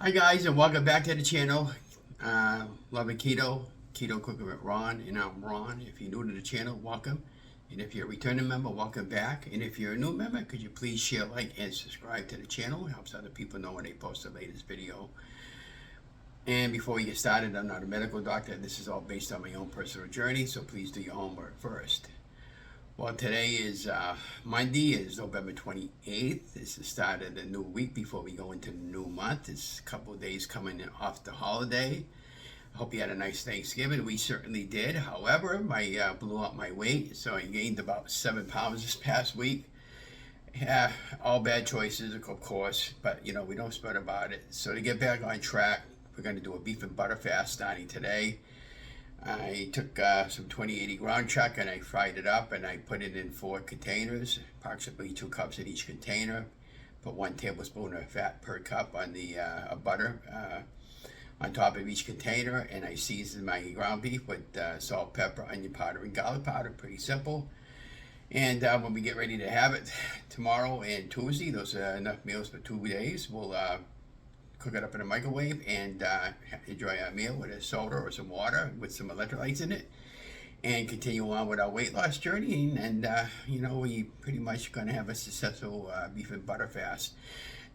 Hi guys, and welcome back to the channel. Lovin Keto Cooking with Ron, and I'm Ron. If you're new to the channel, welcome. And if you're a returning member, welcome back. And if you're a new member, could you please share, like, and subscribe to the channel? It helps other people know when they post the latest video. And before we get started, I'm not a medical doctor. This is all based on my own personal journey, so please do your homework first. Well, today is Monday, is November 28th. This is the start of the new week before we go into the new month. It's a couple of days coming off the holiday. I hope you had a nice Thanksgiving. We certainly did. However, I blew up my weight, so I gained about 7 pounds this past week. Yeah, all bad choices, of course, but we don't sweat about it. So to get back on track, we're going to do a beef and butter fast starting today. I took some 2080 ground chuck and I fried it up and I put it in 4 containers, approximately 2 cups in each container. Put 1 tablespoon of fat per cup on the butter on top of each container, and I seasoned my ground beef with salt, pepper, onion powder, and garlic powder. Pretty simple. And when we get ready to have it tomorrow and Tuesday, those are enough meals for 2 days. We'll cook it up in a microwave and enjoy our meal with a soda or some water with some electrolytes in it, and continue on with our weight loss journey. And we pretty much going to have a successful beef and butter fast.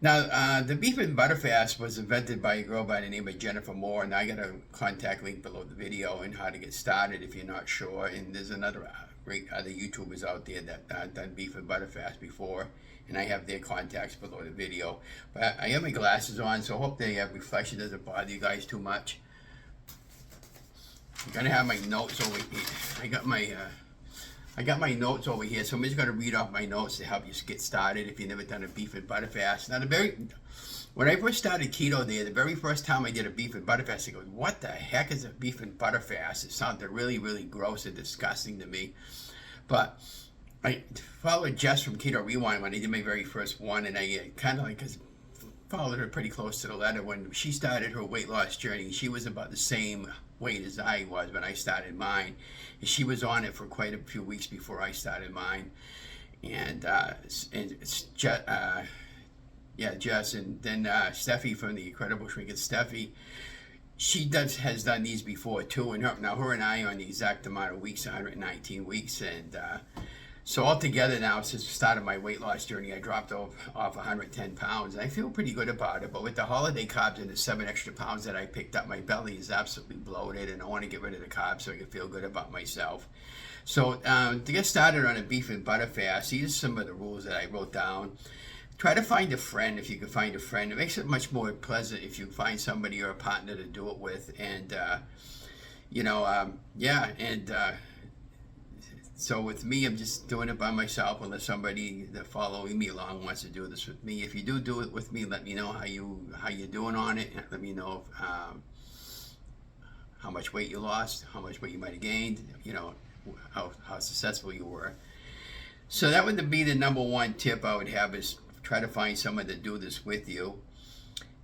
Now, the beef and butter fast was invented by a girl by the name of Jennifer Moore, and I got a contact link below the video and how to get started if you're not sure. And there's another great other YouTubers out there that done beef and butter fast before, and I have their contacts below the video. But I have my glasses on, so I hope the reflection doesn't bother you guys too much. I'm gonna have my notes over here. I got my notes over here, so I'm just gonna read off my notes to help you get started if you've never done a beef and butter fast. Now, when I first started keto there, the very first time I did a beef and butter fast, I go, what the heck is a beef and butter fast? It sounded really, really gross and disgusting to me. But I followed Jess from Keto Rewind when I did my very first one, and I kind of followed her pretty close to the letter. When she started her weight loss journey, she was about the same weight as I was when I started mine. And she was on it for quite a few weeks before I started mine. And it's Jess, and then Stephy from the Incredible Shrinkables, Stephy. She has done these before too, and her and I are on the exact amount of weeks, 119 weeks, and so altogether now, since the start of my weight loss journey, I dropped off 110 pounds. I feel pretty good about it, but with the holiday carbs and the 7 extra pounds that I picked up, my belly is absolutely bloated, and I want to get rid of the carbs so I can feel good about myself. So to get started on a beef and butter fast, these are some of the rules that I wrote down. Try to find a friend if you can find a friend. It makes it much more pleasant if you find somebody or a partner to do it with. And, so with me, I'm just doing it by myself unless somebody that following me along wants to do this with me. If you do it with me, let me know how you're doing on it. Let me know how much weight you lost, how much weight you might have gained, how successful you were. So that would be the number one tip I would have, is try to find someone to do this with you.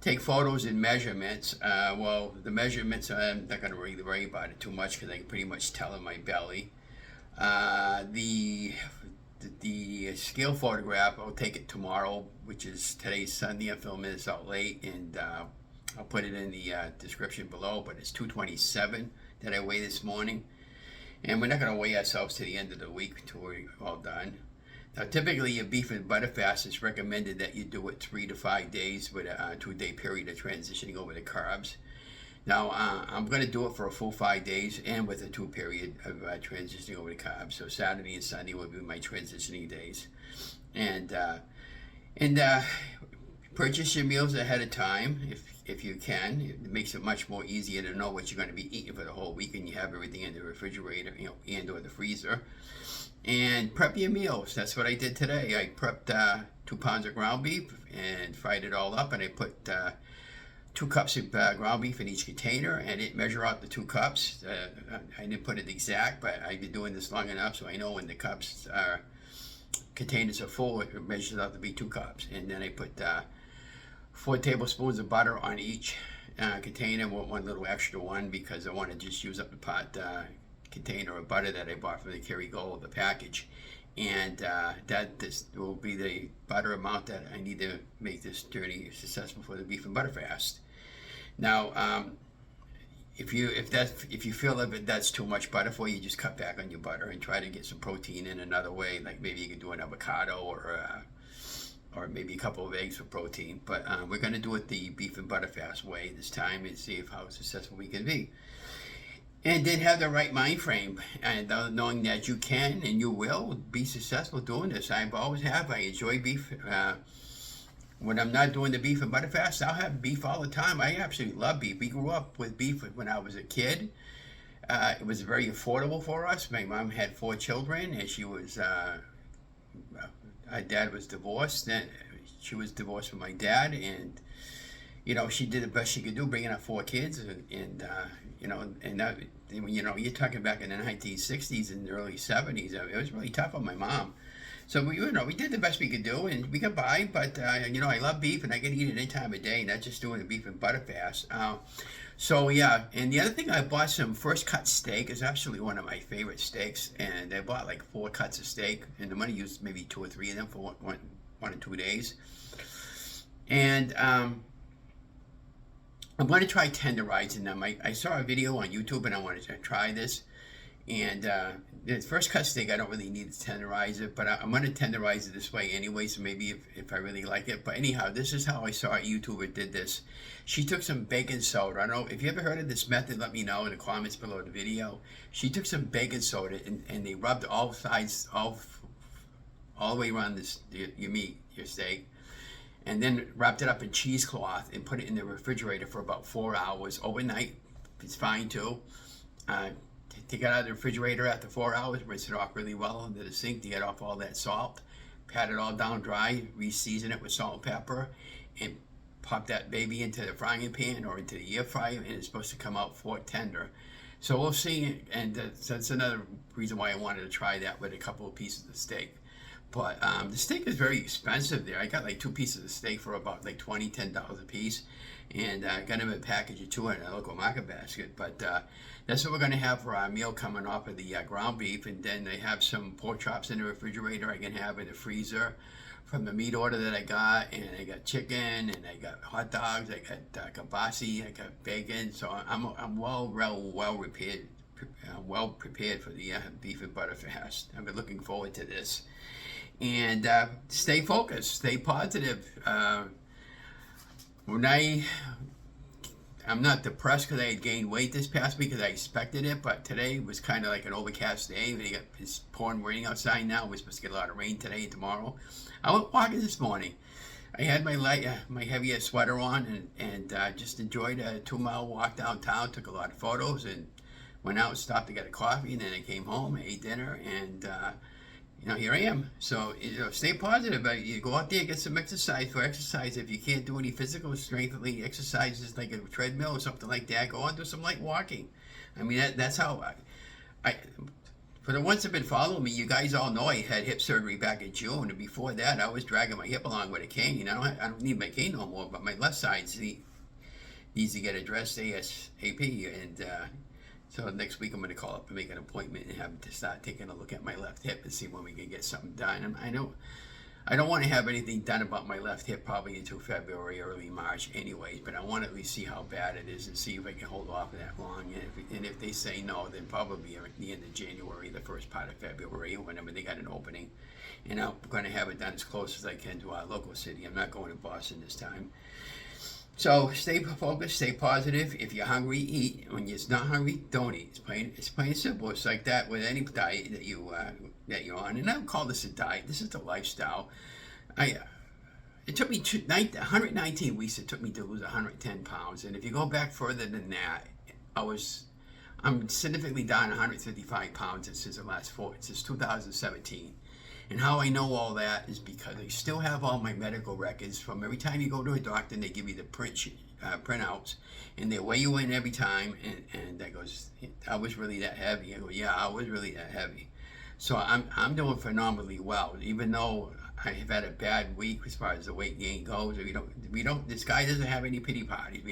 Take photos and measurements. Well, the measurements, I'm not going to really worry about it too much because I can pretty much tell in my belly. The scale photograph, I'll take it tomorrow, which is today's Sunday. I'm filming this out late, and I'll put it in the description below, but it's 227 that I weighed this morning. And we're not going to weigh ourselves to the end of the week until we're all done. Now, typically, a beef and butter fast is recommended that you do it 3 to 5 days with a 2-day period of transitioning over to carbs. Now, I'm going to do it for a full 5 days and with a 2 period of transitioning over to carbs. So Saturday and Sunday will be my transitioning days. And purchase your meals ahead of time if you can. It makes it much more easier to know what you're going to be eating for the whole week, and you have everything in the refrigerator, and or the freezer. And prep your meals. That's what I did today. I prepped 2 pounds of ground beef and fried it all up, and I put 2 cups of ground beef in each container, and I didn't measure out the 2 cups. I didn't put it exact, but I've been doing this long enough so I know when the containers are full, it measures out to be 2 cups. And then I put 4 tablespoons of butter on each container, with 1 little extra one because I want to just use up the pot container of butter that I bought from the Kerrygold, the package. And this will be the butter amount that I need to make this journey successful for the beef and butter fast. Now, if you feel that that's too much butter for you, just cut back on your butter and try to get some protein in another way. Like maybe you could do an avocado or maybe a couple of eggs for protein. But we're going to do it the beef and butter fast way this time and see how successful we can be. And then have the right mind frame, and knowing that you can and you will be successful doing this. I always have. I enjoy beef. When I'm not doing the beef and butter fast, I'll have beef all the time. I absolutely love beef. We grew up with beef when I was a kid. It was very affordable for us. My mom had 4 children, and she was, our dad was divorced. Then she was divorced from my dad, and she did the best she could do, bringing up 4 kids, and that, you're talking back in the 1960s and the early 70s. It was really tough on my mom. So we did the best we could do, and we got by. But I love beef, and I can eat it any time of day, not just doing the beef and butter fast. So yeah, and the other thing, I bought some first cut steak. It's actually one of my favorite steaks, and I bought like 4 cuts of steak, and I'm gonna use maybe 2 or 3 of them for one or 2 days. And I'm going to try tenderizing them. I saw a video on YouTube and I wanted to try this. And the first cut steak, I don't really need to tenderize it, but I'm going to tenderize it this way anyway, so maybe if I really like it. But anyhow, this is how I saw a YouTuber did this. She took some baking soda. I don't know if you ever heard of this method, let me know in the comments below the video. She took some baking soda and they rubbed all sides, all the way around your meat, your steak. And then wrapped it up in cheesecloth and put it in the refrigerator for about 4 hours overnight. It's fine too. Take it out of the refrigerator after 4 hours, rinse it off really well into the sink to get off all that salt. Pat it all down dry, re-season it with salt and pepper, and pop that baby into the frying pan or into the air fryer, and it's supposed to come out fork tender. So we'll see, and that's another reason why I wanted to try that with a couple of pieces of steak. But the steak is very expensive there. I got like 2 pieces of steak for about like $10 a piece. And I got them in a package of 2 in a local market basket. But that's what we're going to have for our meal coming off of the ground beef. And then they have some pork chops in the refrigerator I can have in the freezer from the meat order that I got. And I got chicken, and I got hot dogs, I got kielbasa, I got bacon. So I'm well prepared for the beef and butter fast. I've been looking forward to this. And stay focused, stay positive. I'm not depressed because I had gained weight this past week because I expected it, but today was kind of like an overcast day. It's pouring rain outside now. We're supposed to get a lot of rain today and tomorrow. I went walking this morning. I had my heavier sweater on and just enjoyed a 2-mile walk downtown. Took a lot of photos and went out and stopped to get a coffee, and then I came home, I ate dinner, and here I am. So, stay positive. You go out there, get some exercise. For exercise, if you can't do any physical strengthening exercises like a treadmill or something like that, go on, do some light walking. I mean, that's how I for the ones that have been following me, you guys all know I had hip surgery back in June, and before that, I was dragging my hip along with a cane. I don't need my cane no more, but my left side needs to get addressed ASAP, and so next week I'm going to call up and make an appointment and have to start taking a look at my left hip and see when we can get something done. And I don't want to have anything done about my left hip probably until February, early March anyways, but I want to at least see how bad it is and see if I can hold off that long. And if they say no, then probably at the end of January, the first part of February, whenever they got an opening. And I'm going to have it done as close as I can to our local city. I'm not going to Boston this time. So stay focused, stay positive. If you're hungry, eat. When you're not hungry, don't eat. It's plain and simple. It's like that with any diet that you're on. And I don't call this a diet. This is a lifestyle. It took me 119 weeks. It took me to lose 110 pounds. And if you go back further than that, I'm significantly down 155 pounds since 2017. And how I know all that is because I still have all my medical records from every time you go to a doctor and they give you the printouts and they weigh you in every time and that goes, I was really that heavy. I go, yeah, I was really that heavy. So I'm doing phenomenally well, even though I have had a bad week as far as the weight gain goes. We don't. This guy doesn't have any pity parties.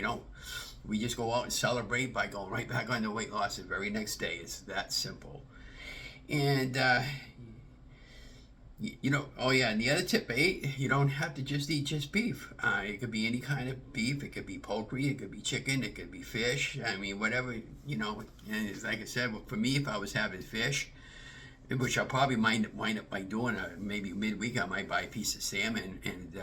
We just go out and celebrate by going right back on the weight loss the very next day. It's that simple. And You know, oh yeah, and the other tip, you don't have to just eat just beef. It could be any kind of beef. It could be poultry. It could be chicken. It could be fish. I mean, whatever, you know. And it's like I said, for me, if I was having fish, which I'll probably wind up by doing, maybe midweek, I might buy a piece of salmon and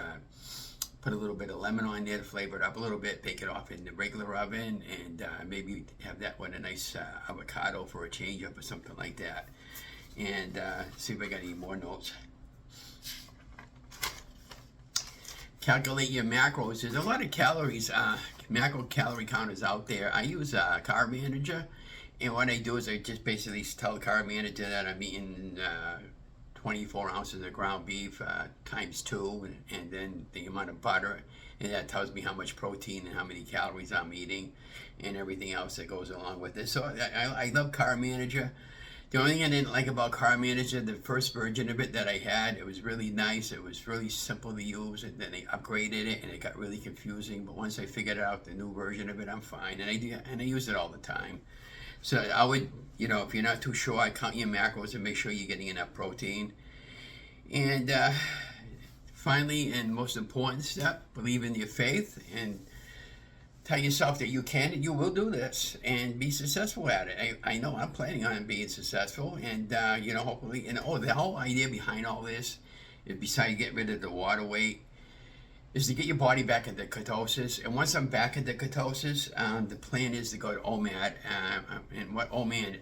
put a little bit of lemon on there to flavor it up a little bit, bake it off in the regular oven, and maybe have that with a nice avocado for a change up or something like that. And see if I got any more notes. Calculate your macros. There's a lot of calories, macro calorie counters out there. I use Carb Manager, and what I do is I just basically tell Carb Manager that I'm eating 24 ounces of ground beef times 2, and then the amount of butter, and that tells me how much protein and how many calories I'm eating, and everything else that goes along with it. So I love Carb Manager. The only thing I didn't like about Carb Manager, the first version of it that I had, it was really nice. It was really simple to use, and then they upgraded it, and it got really confusing. But once I figured out the new version of it, I'm fine, and I use it all the time. So I would, you know, if you're not too sure, I count your macros and make sure you're getting enough protein. And finally, and most important step, believe in your faith and tell yourself that you can and you will do this and be successful at it. I know I'm planning on being successful, and you know, hopefully, and the whole idea behind all this is, besides getting rid of the water weight, is to get your body back into ketosis. And once I'm back into ketosis, the plan is to go to OMAD. And what OMAD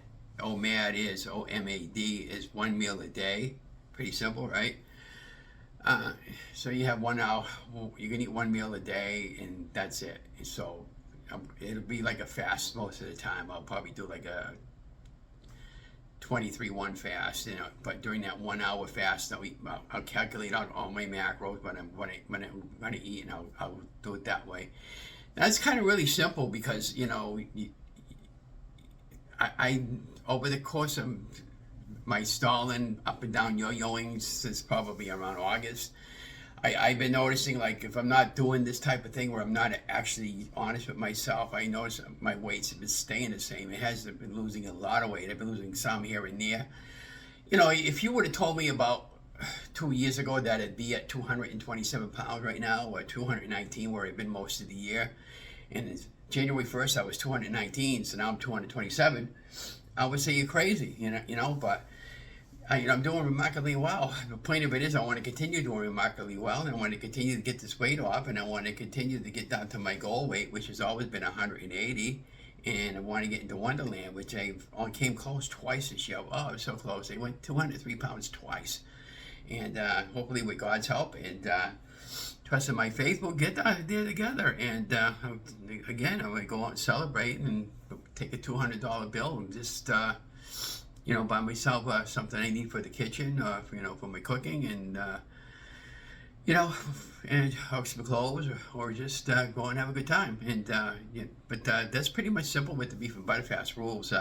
is, OMAD, is 1 meal a day. Pretty simple, right? So you have 1 hour, you can eat 1 meal a day, and that's it. So it'll be like a fast most of the time. I'll probably do like a 23-1 fast, you know. But during that 1 hour fast, I'll calculate out all my macros when I'm going to eat, and I'll do it that way. That's kind of really simple because, you know, I over the course of my stalling up and down yo-yoing since probably around August, I've been noticing, like, if I'm not doing this type of thing where I'm not actually honest with myself, I notice my weights have been staying the same. It hasn't been losing a lot of weight. I've been losing some here and there. You know, if you would have told me about 2 years ago that I'd be at 227 pounds right now, or 219 where I've been most of the year, and it's January 1st I was 219, so now I'm 227, I would say you're crazy, you know, but I'm doing remarkably well. The point of it is I want to continue doing remarkably well, and I want to continue to get this weight off, and I want to continue to get down to my goal weight, which has always been 180, and I want to get into Wonderland, which I came close twice this year. Oh, I was so close. I went 203 pounds twice, and hopefully with God's help and trust in my faith, we'll get there together. And again, I'm going to go out and celebrate and take a $200 bill and just you know, buy myself something I need for the kitchen, you know, for my cooking, and you know, and some clothes, or just go and have a good time. And yeah, but that's pretty much simple with the beef and butterfast rules.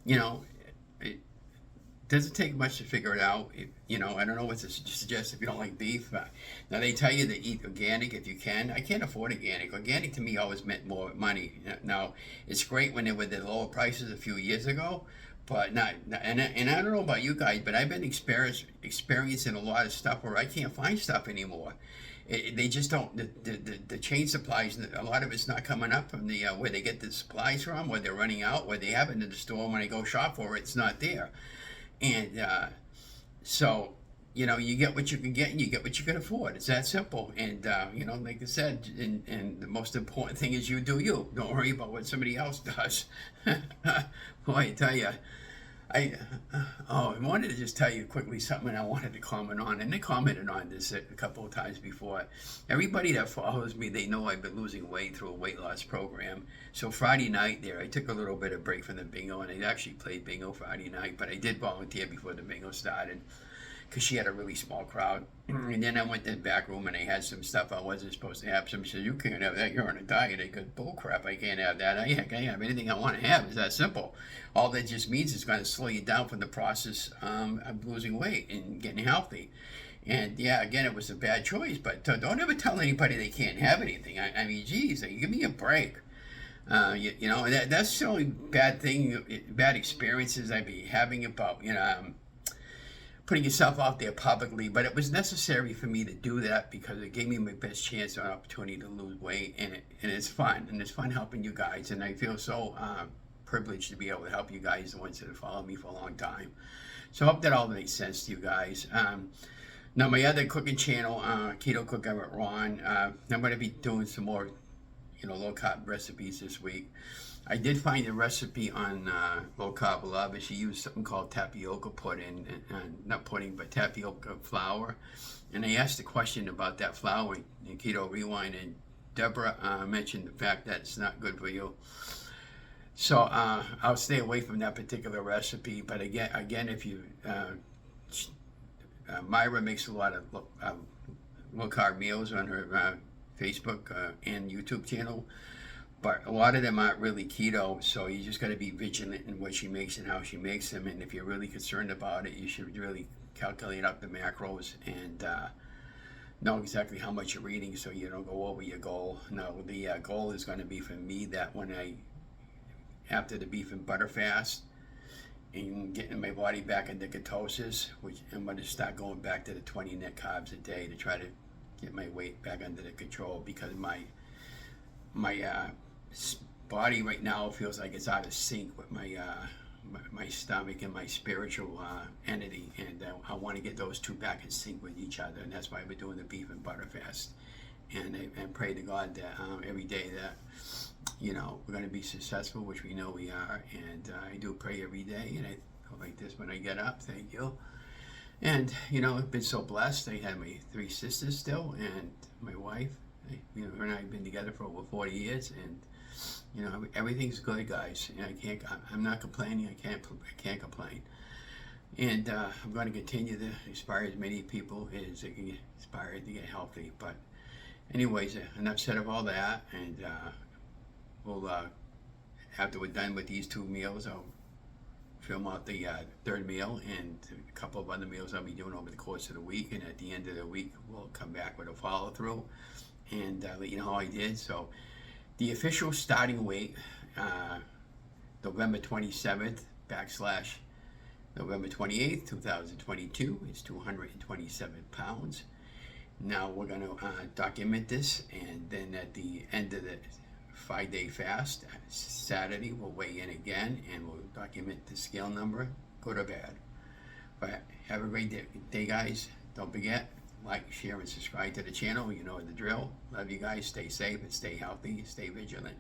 You know, it doesn't take much to figure it out. You know, I don't know what to suggest if you don't like beef. Now they tell you to eat organic if you can. I can't afford organic. Organic to me always meant more money. Now it's great when they were the lower prices a few years ago. But not, and I don't know about you guys, but I've been experiencing a lot of stuff where I can't find stuff anymore. They just don't. The chain supplies, a lot of it's not coming up from the where they get the supplies from, where they're running out, where they have it in the store. When I go shop for it, it's not there, and so you know, you get what you can get, and you get what you can afford. It's that simple. And you know, like I said, and the most important thing is you do you. Don't worry about what somebody else does. Boy, I tell you. I wanted to just tell you quickly something I wanted to comment on, and I commented on this a couple of times before. Everybody that follows me, they know I've been losing weight through a weight loss program. So Friday night there, I took a little bit of break from the bingo, and I actually played bingo Friday night, but I did volunteer before the bingo started because she had a really small crowd. And then I went to the back room and I had some stuff I wasn't supposed to have. Somebody said, "You can't have that, you're on a diet." I go, "Bull crap, I can't have that. I can have anything I want to have." It's that simple. All that just means it's going to slow you down from the process of losing weight and getting healthy. And yeah, again, it was a bad choice, but don't ever tell anybody they can't have anything. I mean, geez, give me a break. You know, that's the only bad experiences I'd be having about, you know, putting yourself out there publicly, but it was necessary for me to do that because it gave me my best chance and opportunity to lose weight, and it's fun, and it's fun helping you guys, and I feel so privileged to be able to help you guys, the ones that have followed me for a long time. So I hope that all makes sense to you guys. Now my other cooking channel, Keto Cooking with Ron, I'm going to be doing some more, low carb recipes this week. I did find a recipe on Low Carb Love, and she used something called tapioca pudding, not pudding, but tapioca flour. And I asked a question about that flour in Keto Rewind, and Deborah mentioned the fact that it's not good for you. So I'll stay away from that particular recipe. But again, if you, Myra makes a lot of low carb meals on her Facebook and YouTube channel. But a lot of them aren't really keto, so you just got to be vigilant in what she makes and how she makes them. And if you're really concerned about it, you should really calculate out the macros and know exactly how much you're eating so you don't go over your goal. Now, the goal is going to be for me that after the beef and butter fast and getting my body back into ketosis, which I'm going to start going back to the 20 net carbs a day to try to get my weight back under the control, because my body right now feels like it's out of sync with my stomach and my spiritual entity, and I want to get those two back in sync with each other, and that's why we're doing the beef and butter fast. And I pray to God that every day that we're going to be successful, which we know we are, and I do pray every day, and I go like this when I get up: thank you. And I've been so blessed. I had my 3 sisters still, and my wife. Her and I have been together for over 40 years, and everything's good, guys. And I'm not complaining. I can't complain. And I'm going to continue to inspire as many people as they can get inspired to get healthy. But anyways, enough said of all that. And we'll after we're done with these 2 meals, I'll film out the 3rd meal and a couple of other meals I'll be doing over the course of the week. And at the end of the week, we'll come back with a follow through and let you know how I did. So the official starting weight, November 27th / November 28th, 2022, is 227 pounds. Now we're going to document this, and then at the end of the 5-day fast, Saturday, we'll weigh in again, and we'll document the scale number, good or bad. But have a great day, guys. Don't forget, like, share, and subscribe to the channel. You know the drill. Love you guys. Stay safe and stay healthy. Stay vigilant.